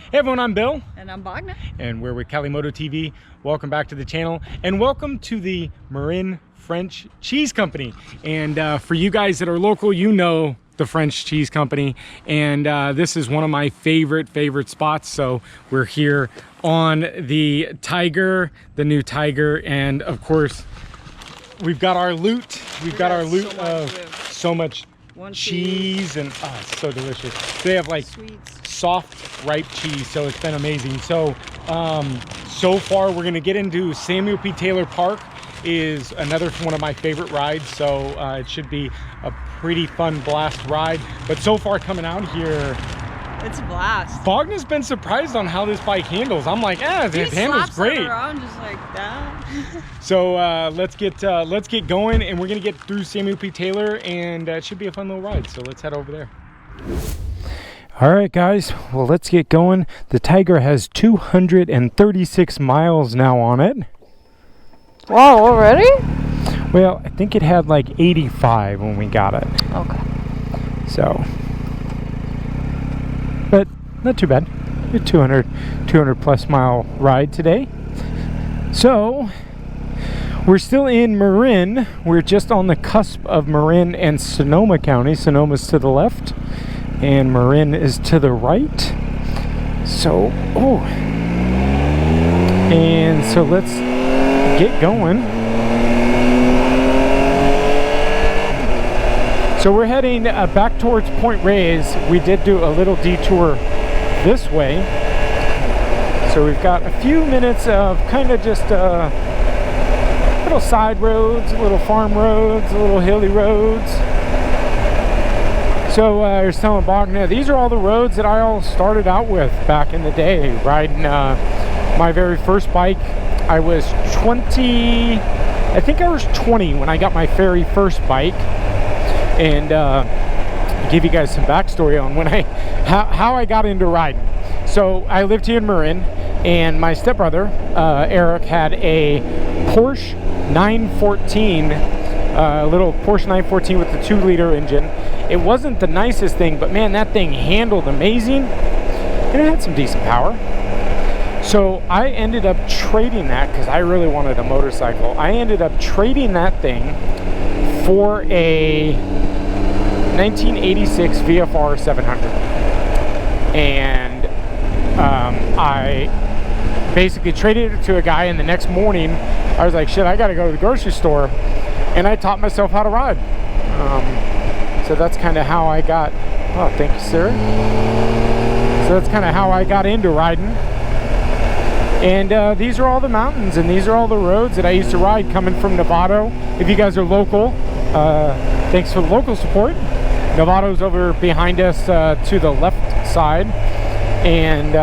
Hey everyone, I'm Bill. And I'm Bogna. And we're with Kalimoto TV. Welcome back to the channel. And welcome to the Marin French Cheese Company. And for you guys that are local, you know the French Cheese Company. And this is one of my favorite spots. So we're here on the Tiger, the new Tiger. And of course, we've got our loot. We've got our loot of so much cheese and it's so delicious. They have like soft ripe cheese, so it's been amazing. So so far we're gonna get into Samuel P. Taylor Park. Is another one of my favorite rides, so it should be a pretty fun blast ride. But so far coming out here, it's a blast. Bogna's been surprised on how this bike handles. I'm like, it handles great. Around just like that. So let's get going, and we're gonna get through Samuel P. Taylor, and it should be a fun little ride. So let's head over there. All right, guys. Well, let's get going. The Tiger has 236 miles now on it. Wow, already? Well, I think it had like 85 when we got it. Okay. So, but not too bad. A 200 plus mile ride today. So, we're still in Marin. We're just on the cusp of Marin and Sonoma County. Sonoma's to the left, and Marin is to the right. So, and so let's get going. So we're heading back towards Point Reyes. We did do a little detour this way. So we've got a few minutes of kind of just little side roads, little farm roads, little hilly roads. So I was telling Bogna, these are all the roads that I all started out with back in the day, riding my very first bike. I was 20, I think I was 20 when I got my very first bike. And I'll give you guys some backstory on when how I got into riding. So I lived here in Marin, and my stepbrother, Eric, had a Porsche 914, little Porsche 914 with the 2-liter engine. It wasn't the nicest thing, but man, that thing handled amazing, and it had some decent power. So I ended up trading that because I really wanted a motorcycle. I ended up trading that thing for a 1986 VFR 700. And I basically traded it to a guy, and the next morning I was like, shit, I gotta go to the grocery store. And I taught myself how to ride. So that's kind of how I got, oh, thank you, sir. So that's kind of how I got into riding. And these are all the mountains, and these are all the roads that I used to ride coming from Novato. If you guys are local, thanks for the local support. Novato's over behind us to the left side, and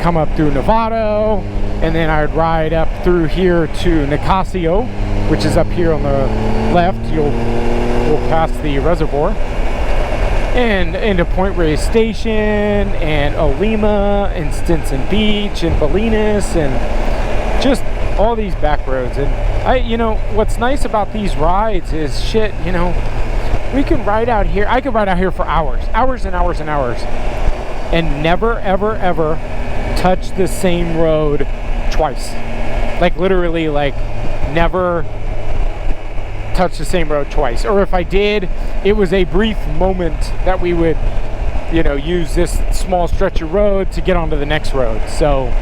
come up through Novato, and then I'd ride up through here to Nicasio, which is up here on the left. We'll pass the reservoir. And into Point Reyes Station, and Olima, and Stinson Beach, and Bolinas, and just all these back roads. And what's nice about these rides is shit, we can ride out here. I could ride out here for hours and hours and hours, and never, ever, ever touch the same road twice. Like literally, like never touch the same road twice. Or if I did, it was a brief moment that we would use this small stretch of road to get onto the next road. So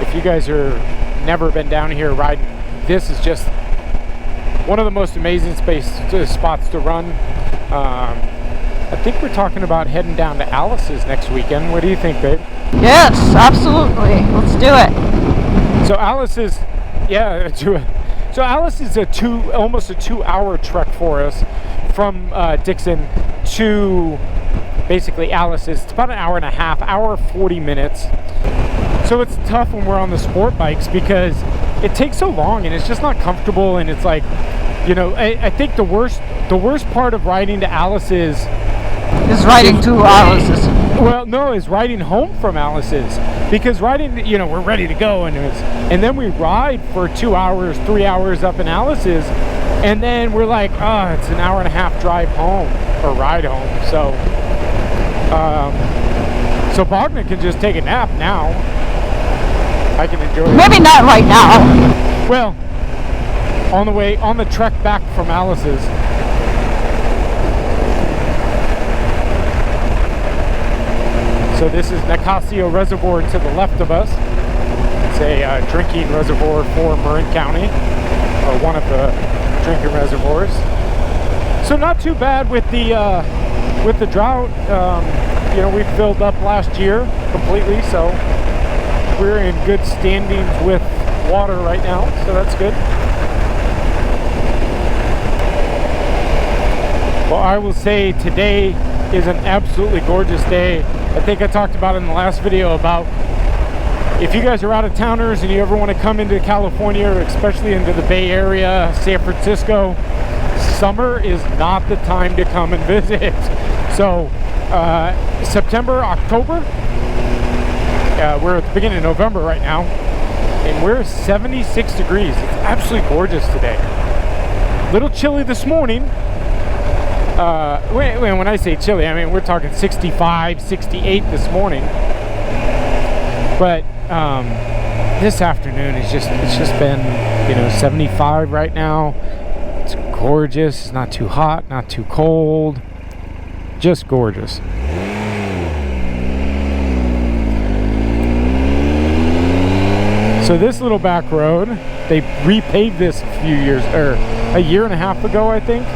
if you guys are never been down here riding, this is just one of the most amazing spots to run. I think we're talking about heading down to Alice's next weekend. What do you think, babe? Yes, absolutely. Let's do it. So Alice is, so Alice is almost a 2-hour trek for us from Dixon to basically Alice's. It's about an hour and a half, hour 40 minutes. So it's tough when we're on the sport bikes because it takes so long, and it's just not comfortable, and it's like, I think the worst part of riding to Alice's is riding to Alice's. Well, no, is riding home from Alice's, because riding, we're ready to go, and then we ride for 2 hours, 3 hours up in Alice's, and then we're like, it's an hour and a half drive home, or ride home. So So Bogman can just take a nap now. I can enjoy it. Maybe not right now. Well, on the trek back from Alice's. So this is Nicasio Reservoir to the left of us. It's a drinking reservoir for Marin County, or one of the drinking reservoirs. So not too bad with the drought. You know, we filled up last year completely, so we're in good standings with water right now, so that's good. Well, I will say today is an absolutely gorgeous day. I think I talked about in the last video about if you guys are out of towners and you ever want to come into California, or especially into the Bay Area, San Francisco, summer is not the time to come and visit. So September, October, we're at the beginning of November right now, and we're 76 degrees. It's absolutely gorgeous today. A little chilly this morning. When I say chilly, I mean we're talking 65, 68 this morning. But this afternoon it's just been, you know, 75 right now. It's gorgeous. It's not too hot, not too cold. Just gorgeous. So this little back road, they repaved this a few years, or a year and a half ago, I think.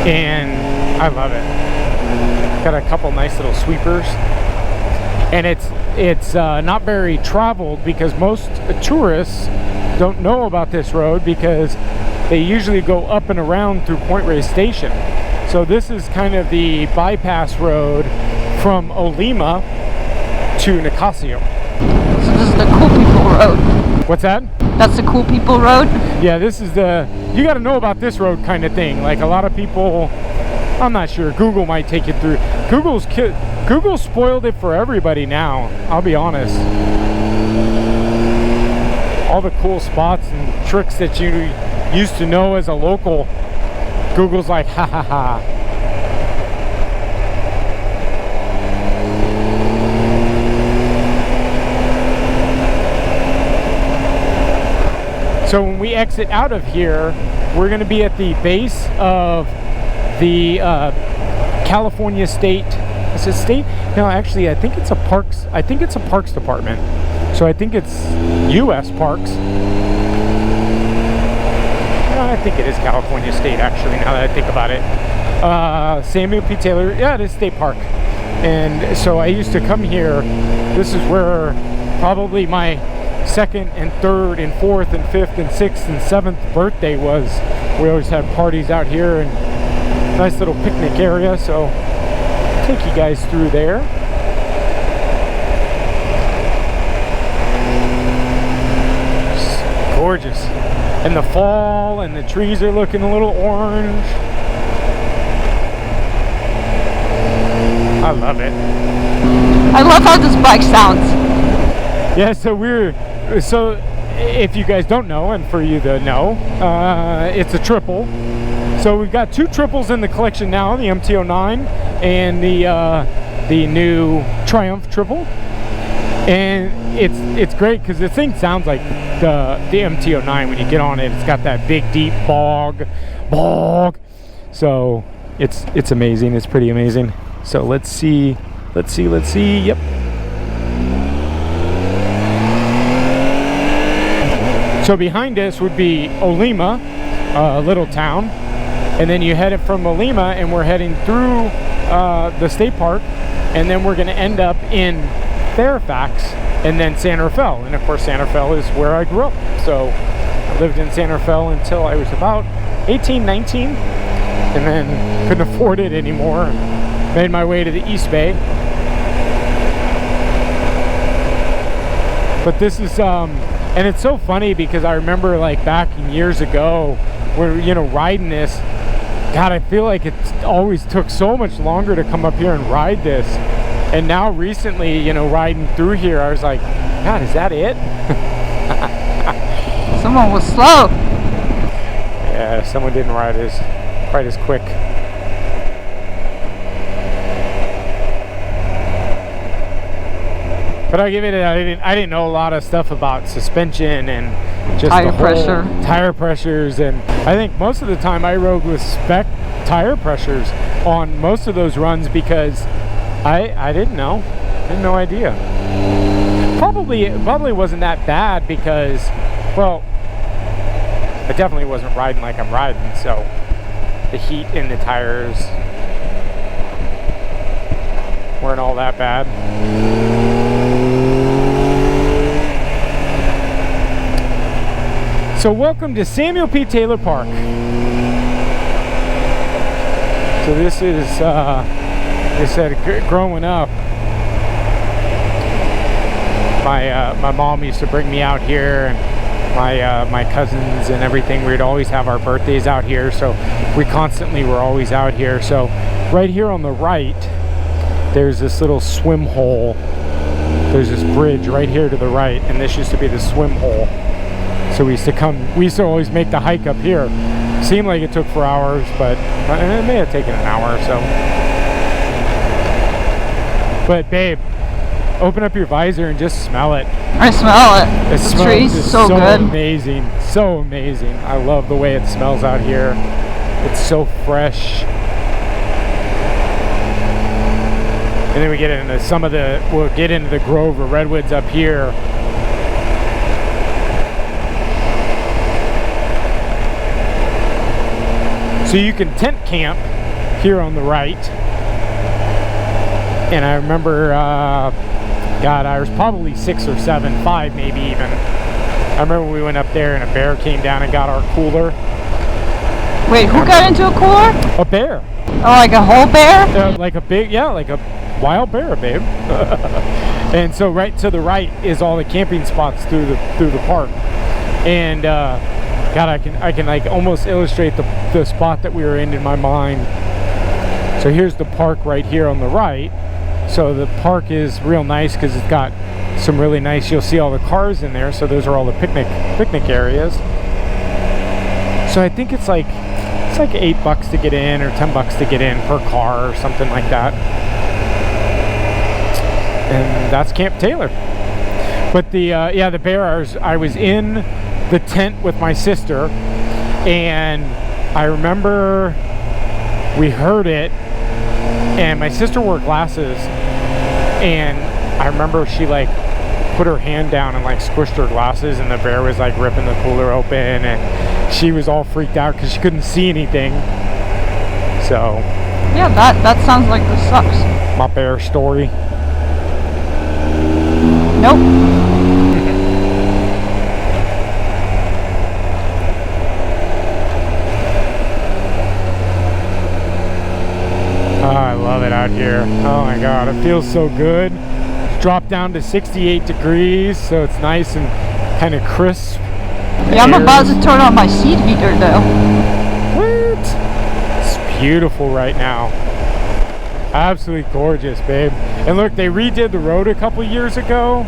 And I love it. Got a couple nice little sweepers. And it's not very traveled because most tourists don't know about this road because they usually go up and around through Point Reyes Station. So this is kind of the bypass road from Olima to Nicasio. So this is the cool people road. What's that? That's the cool people road? Yeah, this is the, you got to know about this road kind of thing. Like a lot of people, I'm not sure, Google might take you through. Google spoiled it for everybody now, I'll be honest. All the cool spots and tricks that you used to know as a local, Google's like, ha ha ha. So when we exit out of here, we're going to be at the base of the California State. Is it state? No, actually, I think it's a parks. I think it's a parks department. So I think it's U.S. Parks. I think it is California State, actually, now that I think about it. Samuel P. Taylor, yeah, it is State Park. And so I used to come here. This is where probably my second and third and fourth and fifth and sixth and seventh birthday was. We always had parties out here, and nice little picnic area, so I'll take you guys through there. Just gorgeous. In the fall, and the trees are looking a little orange. I love it. I love how this bike sounds. Yeah, so if you guys don't know, and for you to know, it's a triple. So we've got two triples in the collection now, the MT-09 and the new Triumph triple. And it's great because the thing sounds like the MT-09 when you get on it. It's got that big deep bog. So it's amazing. It's pretty amazing. So let's see. Yep. So behind us would be Olima, a little town, and then you head it from Olima, and we're heading through the state park, and then we're going to end up in Fairfax, and then San Rafael. And of course, San Rafael is where I grew up. So I lived in San Rafael until I was about 18, 19, and then couldn't afford it anymore. Made my way to the East Bay. But this is and it's so funny because I remember like back years ago when, you know, riding this, God, I feel like it always took so much longer to come up here and ride this. And now recently, you know, riding through here, I was like, God, is that it? Someone was slow. Yeah, someone didn't ride quite as quick. But I give it. I didn't know a lot of stuff about suspension and just Tire the whole pressure. tire pressures, and I think most of the time I rode with spec tire pressures on most of those runs because I didn't know. I had no idea. Probably wasn't that bad because, well, I definitely wasn't riding like I'm riding, so the heat in the tires weren't all that bad. So welcome to Samuel P. Taylor Park. So this is, they said growing up, my mom used to bring me out here, and my cousins and everything. We'd always have our birthdays out here, so we constantly were always out here. So right here on the right, there's this little swim hole. There's this bridge right here to the right, and this used to be the swim hole. So we used to always make the hike up here. Seemed like it took 4 hours, but it may have taken an hour or so. But babe, open up your visor and just smell it. I smell it. It The smells tree's just so good. amazing, so amazing. I love the way it smells out here. It's so fresh. And then we get into we'll get into the grove of redwoods up here. So you can tent camp here on the right. And I remember, God, I was probably 6 or 7, 5 maybe even. I remember we went up there and a bear came down and got our cooler. Wait, who got into a cooler? A bear. Oh, like a whole bear? Like a big, yeah, like a wild bear, babe. And so right to the right is all the camping spots through the park. And God, I can like almost illustrate the spot that we were in my mind. So here's the park right here on the right. So the park is real nice because it's got some really nice, you'll see all the cars in there. So those are all the picnic areas. So I think it's like $8 to get in or $10 to get in per car or something like that. And that's Camp Taylor. But the bear, I was in the tent with my sister, and I remember we heard it, and my sister wore glasses, and I remember she like put her hand down and like squished her glasses, and the bear was like ripping the cooler open, and she was all freaked out because she couldn't see anything. So Yeah, that sounds like this sucks. my bear story. Nope. Oh, I love it out here. Oh my God, it feels so good. It's dropped down to 68 degrees, so it's nice and kind of crisp. Yeah, I'm about to turn on my seat heater though. What? It's beautiful right now. Absolutely gorgeous, babe. And look, they redid the road a couple years ago.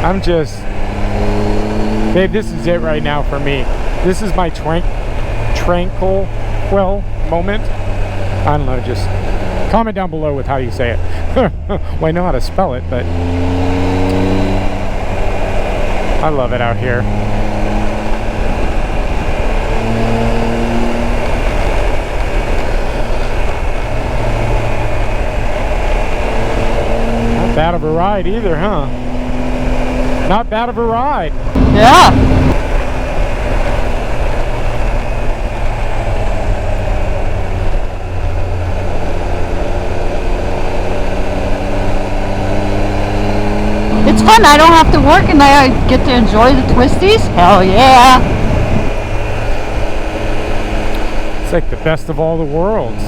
I'm just, babe, this is it right now for me. This is my tranquil moment. I don't know, just comment down below with how you say it. Well, I know how to spell it, but I love it out here. Not bad of a ride either, huh? Not bad of a ride. Yeah. It's fun. I don't have to work and I get to enjoy the twisties. Hell yeah. It's like the best of all the worlds.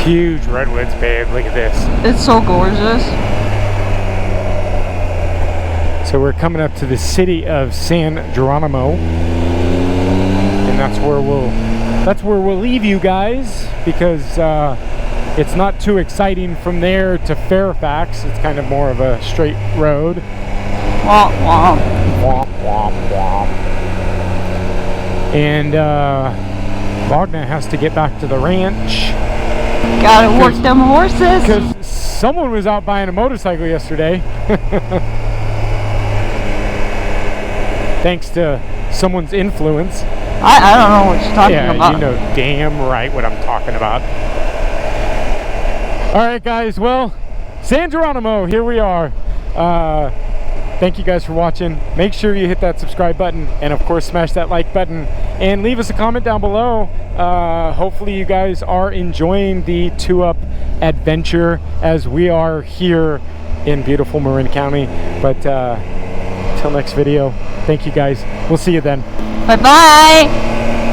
Huge redwoods, babe. Look at this. It's so gorgeous. So we're coming up to the city of San Geronimo, and that's where we'll leave you guys, because it's not too exciting from there to Fairfax. It's kind of more of a straight road. Womp womp. Womp womp womp. And Wagner has to get back to the ranch. Gotta work them horses. Because someone was out buying a motorcycle yesterday. Thanks to someone's influence. I don't know what you're talking about. Yeah, you know damn right what I'm talking about. Alright guys, well, San Geronimo, here we are. Thank you guys for watching. Make sure you hit that subscribe button, and of course smash that like button, and leave us a comment down below. Hopefully you guys are enjoying the 2-Up adventure as we are here in beautiful Marin County. But till next video, thank you guys. We'll see you then. Bye bye.